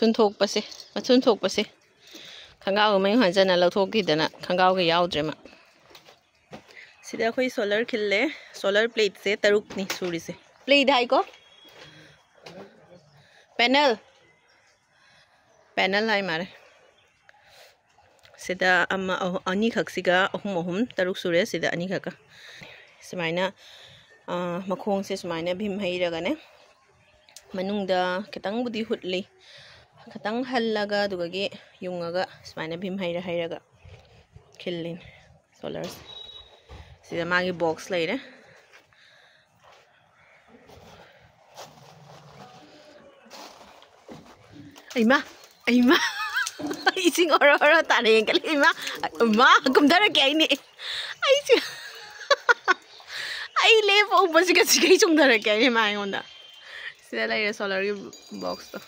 Mathun thokpase khangao mai hanjana lauthokidana khangao ga yaudrema sida khoi solar khille solar plate se taruk ni suri se plate hai ko panel hai mare sida amma ani khaksiga ahum taruk sure sida ani khaka sumaina makhong se sumaina bhim hairaga ne manungda kitang budi hutli katang hallaga dugagi yungaga sumaina bhim hairaga khillin solar sida magi box leire aima ising ora tane kali ma kumdara ke ai ni ai si ai le po basi ka sigai chungdara ke ai ma ngonda sida leire solar box to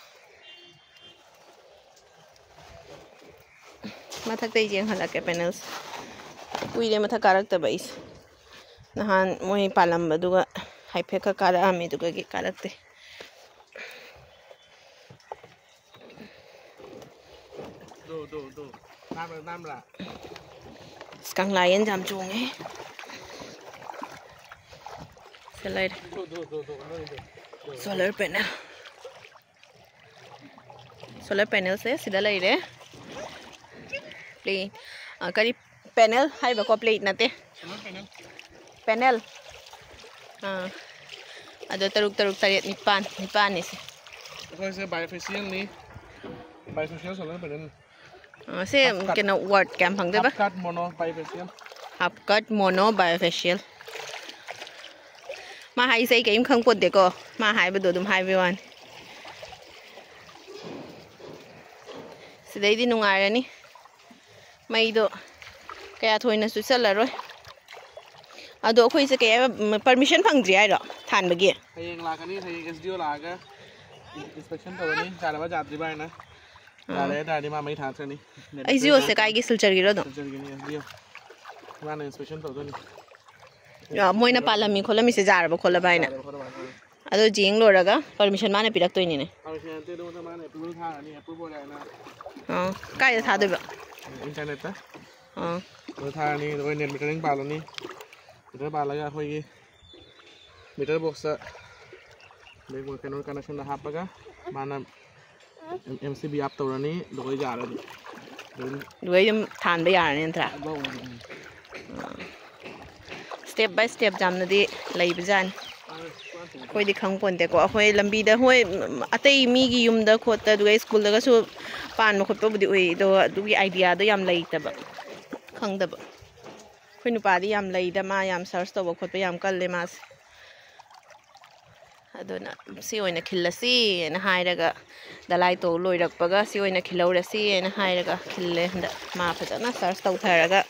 mathak tai jeng halake panels uire mathak karak ta bais nahan moi palam baduga haife ka kara ami duga gi karakte do nam la skang layan jam chunge selai solar panel se sida leire plate kari panel hai ba ko plate nate panel ado taruk taret nipan ni se ko se bifacial solar panel se kena word cam phang de ba half cut mono bifacial ma hai sei keim khang pot de ko ma hai ba do dum hai bi wan sidai di nungarani mai do kaya thoina su salaroi ado khoi se kaya permission phangdri ai ro than bagi hayeng lakani hayeng SDO laga inspection tawani charaba jatri ba na dale dadi ma mai thachani SDO se kai gi silchar gi ro do SDO mana inspection tawani ya moina palami kholami se jaraba khola baina ado jing loraga permission mana pirak toini ne permission te do mana approval thani approval na kai tha de ba internet ta thani do net metering palani meter palaga khoi gi meter box ta meg mo kenor connection da hapaga mana MCB up tawrani doi jarani doi dum than ba yarani entra step by step jamna di leibajan khoi di khang ponte ko khoi lambi da hoi atei mi gi yum da khota du school da su pan no khotpa budi oi do du gi idea da yam leita ba khang da ba khoi nu pa di yam leida ma yam search to ba khotpa yam kal le mas adona si oina khillasi na hairaga dalai to loirakpaga si oina khilaurasi na hairaga khille da ma phajana search to tharaga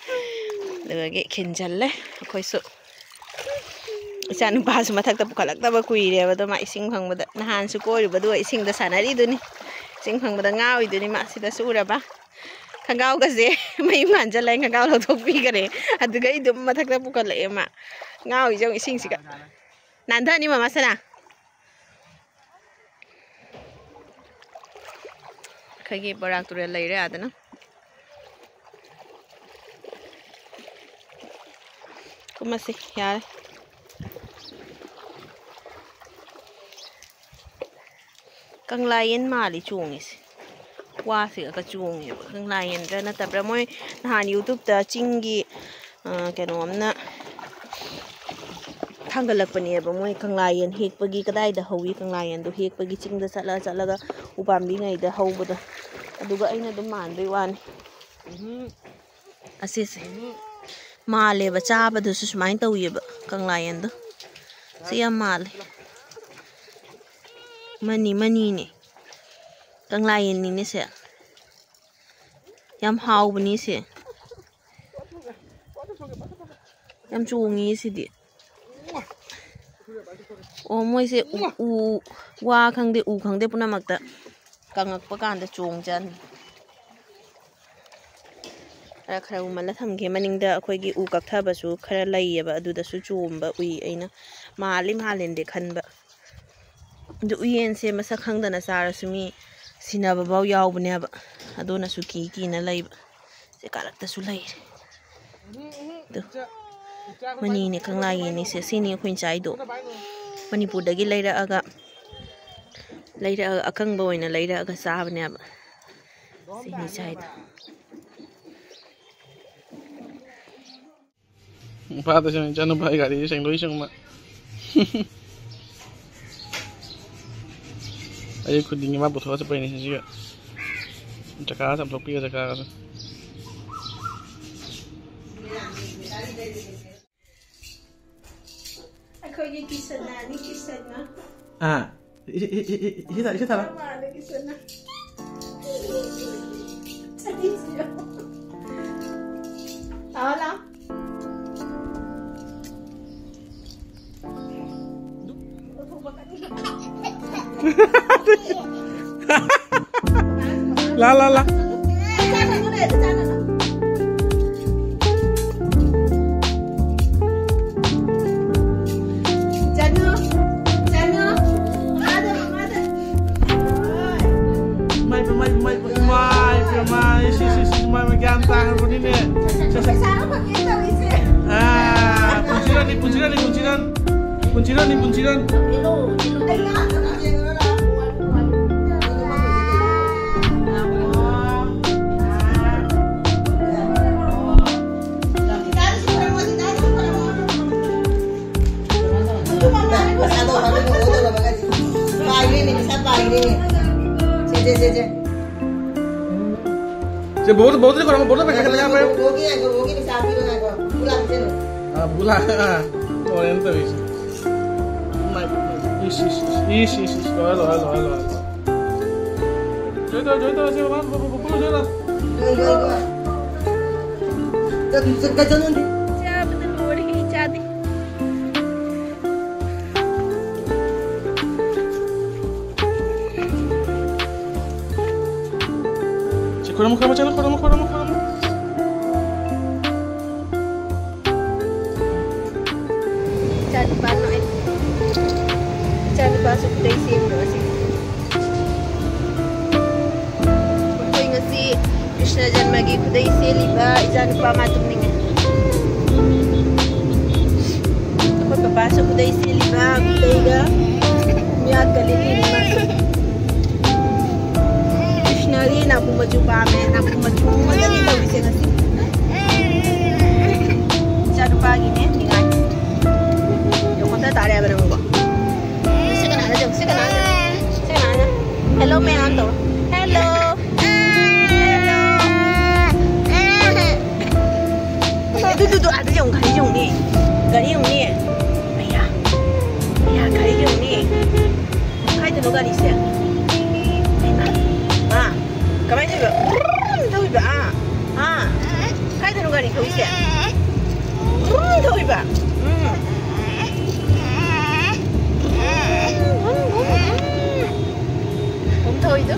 daga ge khinjalle khoi su isan pa su mathak ta pukhalak ta ba kuire ba do ma ising phangba na han su koi ba do ising da sanari duni ising phangba da ngawi duni ma sida sura ba khangau ga je mai man jalai khangau lo thok pi gare aduga I dum mathak ta pukhalak e ma ngawi jong ising siga nan tha ni mama sana khagi barak ture leire adana kuma se yar kanglayen mali chungis wa se ka chungi kanglayen da na tabra moi han YouTube ta chingi kenomna thangalakpani ba moi kanglayen hekpagi kadai da hawi kanglayen do hekpagi chingda chalaga upambi ngai da hawbada aduga aina dum manbai wani asise male ba chaba du su smain tawiye ba kanglayen do siya male mani ne kanglayen ni ne se yam hawbani se yam chungi sidi o moi se u wa khangde u khangde punamakta kangakpa kanda chongjan khara umala thamge maningda akhoi u kaktha basu khara laiyeba aduda su chomba ui aina malim halende khanba du uyen se masa khangdana sara sumi Sinaba bau yaubneaba adona su kina laiba se karakta su laire do mani ne kanglagi ni se sini khun chai do manipur dagi laira aga akang ba oina laira aga sabneaba sini chai do Pada sing janu bai gari sing loi sing ma. Ayo kuding ma botho sa pai ni sing siga. Chaka sam topi ka chaka ka. Akogi kisana ni kisana. Ah, isi tara. Mana kisana. Sadisyo. Ala. La. Mai gantang ko din eh. Ah, kunciran. Se बहुत नहीं करो बहुत पैसा लगा पे होगी मिसाल भी लगा को बुला से नो हां बुला और एंत भी माय इस लो जो से बात बोलो जो तो का जनो दे जा बदल लोड़ ही चादी Kurang. Cari pano cari pasuk dari sini masih. Aku ingat si Krishna Janmagi kudai seliba ijan pamatum ninge. Aku papasok kudai seliba kudai ga miat kalili mas. Nari nak maju pame, nak maju mana ni tahu bisa ngasih. Satu pagi ni, tinggal. Jom kita tarik apa nama? Sekarang aja. Hello, Menanto. Hello. Tu, ada yang kari ni. Ayah, kari ni. Kari tu kari siapa? Kamay juga, tahu iba kaya tanong gani kau isya, tahu iba, tahu itu,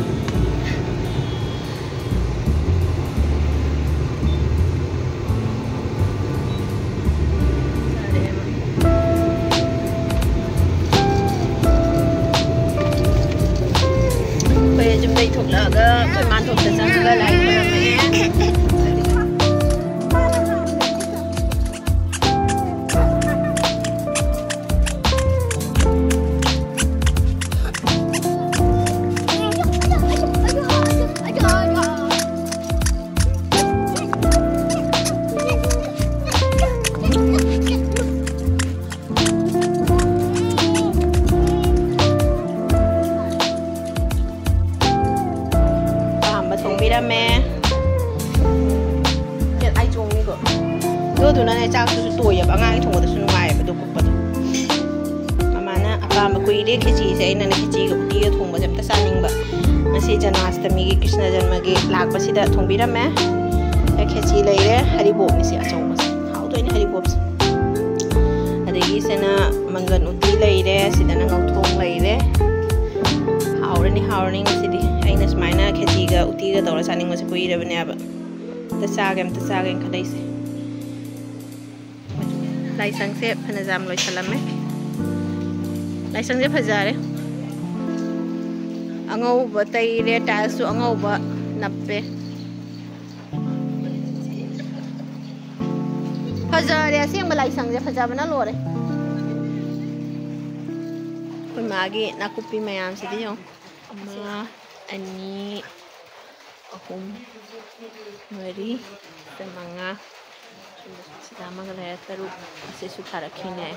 kaya jumpa itu laga. Mantap dasar juga lain namanya. Nana cak susu toya bangai thong da sunu mai ba do ko ba mama na apa ma koi de khichi sai nana khichi ga uti ga thong ba jam ta saning ba masi janastami gi Krishna janma gi lak ba sida thong bi rame ya khichi leire hari bob ni si achong ba how to ni hari bob adegi sena mangan uti leire sida na ngau thong leire haurani sidi aina smaina khichi ga uti ga dawra saning ma se koi ra bane ba ta sagam khalai se licence से फनजाम लोई सलाम में licence से फजारे angauba tayre tiles su angauba nappe fajare aseng balai sangje fajabana lore koi magi nakupi mayam sidi yo ama ani ahum mari semanga sida mangala taruk ase su tharakhine